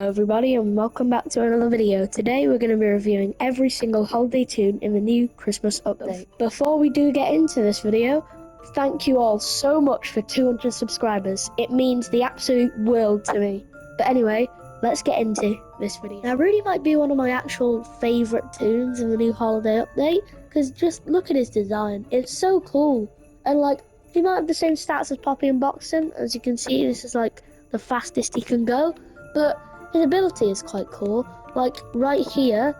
Hello everybody and welcome back to another video. Today we're going to be reviewing every single holiday tune in the new Christmas update. Before we do get into this video, thank you all so much for 200 subscribers. It means the absolute world to me. But anyway, let's get into this video. Now Rudy might be one of my actual favourite tunes in the new holiday update, because just look at his design. It's so cool. And like, he might have the same stats as Poppy and Boxen. As you can see, this is like the fastest he can go. But his ability is quite cool. Like right here,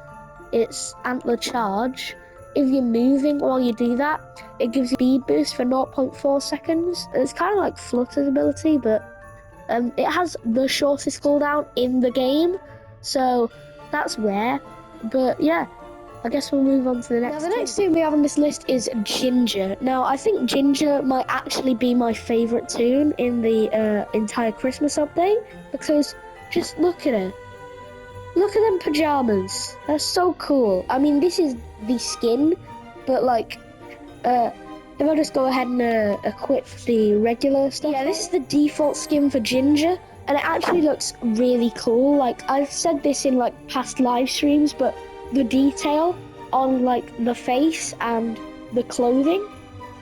it's Antler Charge. If you're moving while you do that, it gives you speed boost for 0.4 seconds. It's kind of like Flutter's ability, but it has the shortest cooldown in the game, so that's rare. But yeah, I guess we'll move on to the next. Now, the next tune we have on this list is Ginger. Now, I think Ginger might actually be my favourite tune in the entire Christmas update, because just look at her. Look at them pajamas. They're so cool. I mean, this is the skin, but like, if I just go ahead and equip the regular stuff. Yeah, this is the default skin for Ginger, and it actually looks really cool. Like, I've said this in like past live streams, but the detail on like the face and the clothing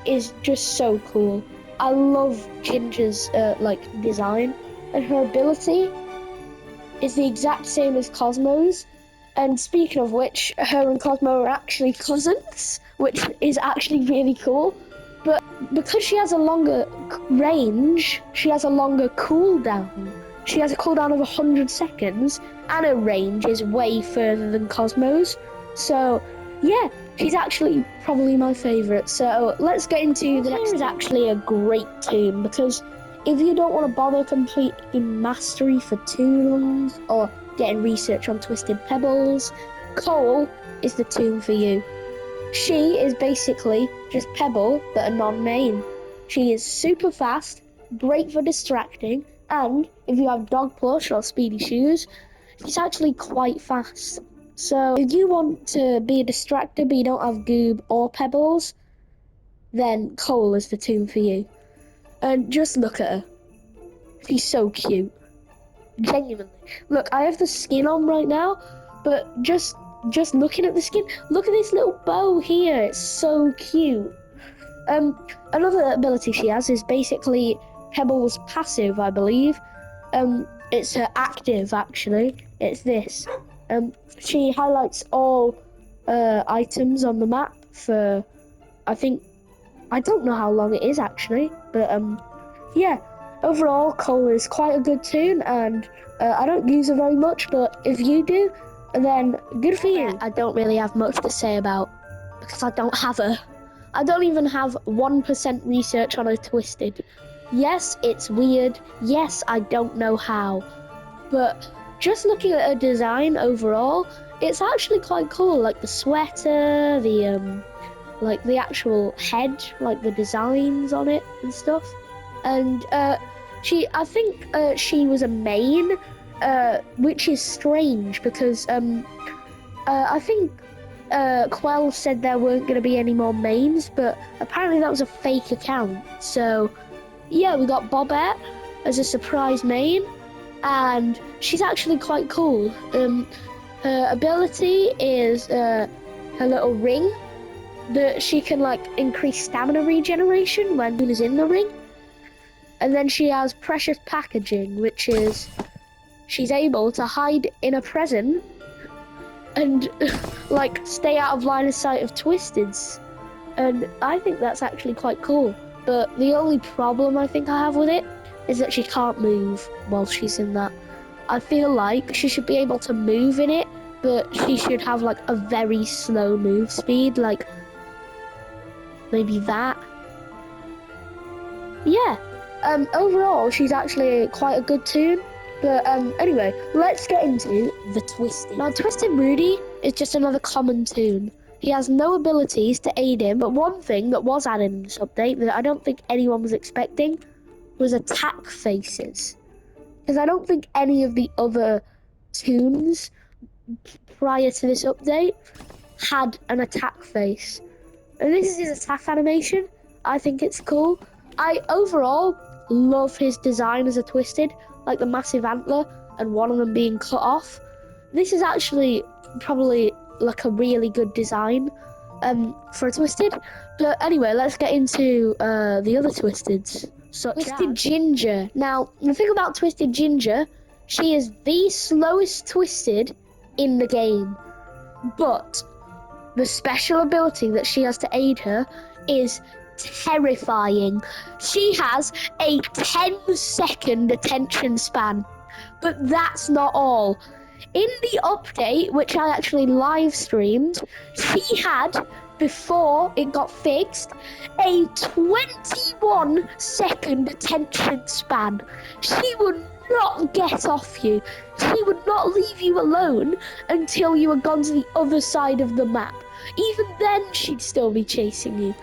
is just so cool. I love Ginger's like design, and her ability is the exact same as Cosmo's. And speaking of which, her and Cosmo are actually cousins, which is actually really cool. But because she has a longer range, she has a longer cooldown. She has a cooldown of 100 seconds, and her range is way further than Cosmo's. So yeah, she's actually probably my favourite. So let's get into the next. Is actually a great tune, because if you don't want to bother completing mastery for tunes or getting research on Twisted Pebbles, Cole is the tune for you. She is basically just Pebble, but a non-main. She is super fast, great for distracting, and if you have Dog Plush or Speedy Shoes, she's actually quite fast. So if you want to be a distractor but you don't have Goob or Pebbles, then Cole is the tune for you. And just look at her. She's so cute. Genuinely. Look, I have the skin on right now, but just looking at the skin, look at this little bow here. It's so cute. Another ability she has is basically Pebble's passive, I believe. It's her active, actually. It's this. She highlights all items on the map for, I don't know how long it is actually, but yeah, overall Cole is quite a good tune, and I don't use her very much, but if you do, then good for you. I don't really have much to say about, because I don't have her. I don't even have 1% research on her Twisted. Yes, it's weird. Yes, I don't know how, but just looking at her design overall, it's actually quite cool. Like the sweater, like the actual head, like the designs on it and stuff. And I think she was a main, which is strange, because I think Quell said there weren't going to be any more mains, but apparently that was a fake account. So yeah, we got Bobette as a surprise main, and she's actually quite cool. Her ability is her little ring, that she can like increase stamina regeneration when Moon is in the ring. And then she has precious packaging, which is she's able to hide in a present and like stay out of line of sight of Twisteds. And I think that's actually quite cool. But the only problem I think I have with it is that she can't move while she's in that. I feel like she should be able to move in it, but she should have like a very slow move speed, like maybe that. Yeah. Overall, she's actually quite a good tune. But anyway, let's get into the Twisted. Now, Twisted Rudy is just another common tune. He has no abilities to aid him, but one thing that was added in this update that I don't think anyone was expecting was attack faces. Because I don't think any of the other tunes prior to this update had an attack face. And this is his attack animation. I think it's cool. I overall love his design as a Twisted, like the massive antler. and one of them being cut off. This is actually probably like a really good design for a Twisted. But anyway, let's get into the other Twisteds. So Twisted Ginger. Now, the thing about Twisted Ginger, she is the slowest Twisted in the game. But the special ability that she has to aid her is terrifying. She has a 10-second attention span. But that's not all. In the update, which I actually live streamed, she had, before it got fixed, a 21-second attention span. She would not get off you. She would not leave you alone until you had gone to the other side of the map. Even then, she'd still be chasing you.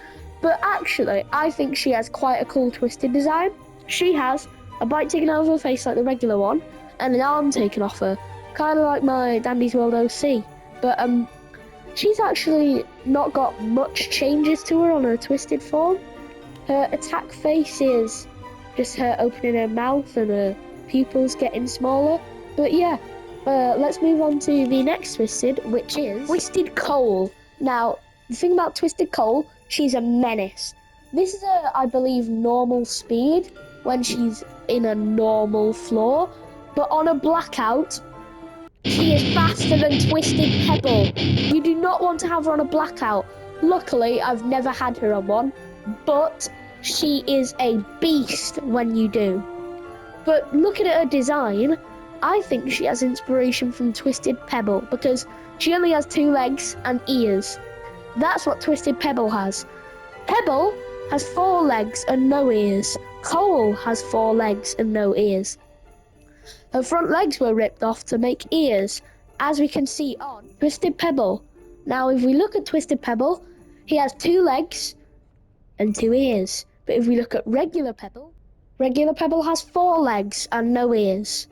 But actually, I think she has quite a cool Twisted design. She has a bite taken out of her face like the regular one, and an arm taken off her, kind of like my Dandy's World OC. But she's actually not got much changes to her on her Twisted form. Her attack face is just her opening her mouth and her pupils getting smaller. But yeah, let's move on to the next Twisted, which is Twisted Coal. Now, the thing about Twisted Coal, she's a menace. This is I believe, normal speed when she's in a normal floor, but on a blackout, she is faster than Twisted Pebble. You do not want to have her on a blackout. Luckily, I've never had her on one, but she is a beast when you do. But looking at her design, I think she has inspiration from Twisted Pebble because she only has 2 legs and ears. That's what Twisted Pebble has. Pebble has 4 legs and no ears. Coal has 4 legs and no ears. Her front legs were ripped off to make ears, as we can see on Twisted Pebble. Now, if we look at Twisted Pebble, he has 2 legs and 2 ears. But if we look at regular Pebble has 4 legs and no ears.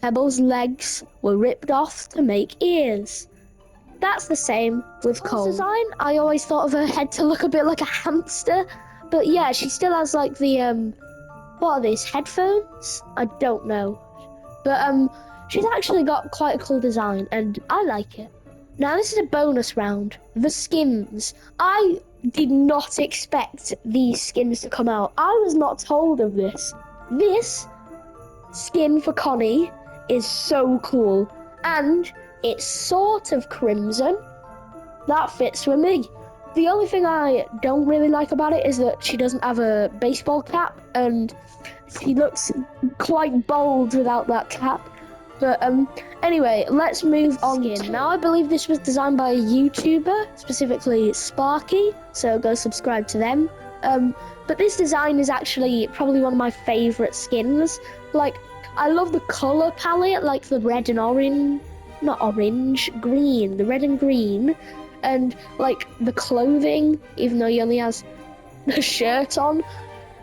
Pebble's legs were ripped off to make ears. That's the same with Cole's design. I always thought of her head to look a bit like a hamster. But yeah, she still has like the, what are these, headphones? I don't know. But she's actually got quite a cool design and I like it. Now this is a bonus round. The skins. I did not expect these skins to come out. I was not told of this. This skin for Connie is so cool. And it's sort of crimson. That fits with me. The only thing I don't really like about it is that she doesn't have a baseball cap and she looks quite bold without that cap. But anyway, let's move on. Now I believe this was designed by a YouTuber, specifically Sparky, so go subscribe to them. But this design is actually probably one of my favourite skins. Like, I love the colour palette, like the red and orange, not orange, green, the red and green, and like the clothing, even though he only has the shirt on.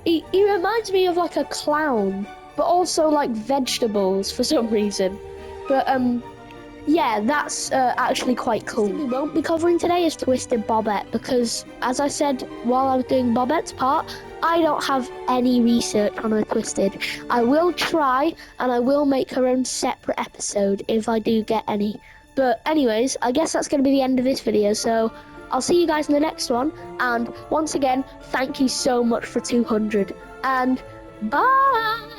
He reminds me of like a clown, but also like vegetables for some reason. But yeah, that's actually quite cool. What we won't be covering today is Twisted Bobette because, as I said while I was doing Bobette's part, I don't have any research on her Twisted. I will try and I will make her own separate episode if I do get any. But anyways, I guess that's going to be the end of this video, so I'll see you guys in the next one. And once again, thank you so much for 200. And bye!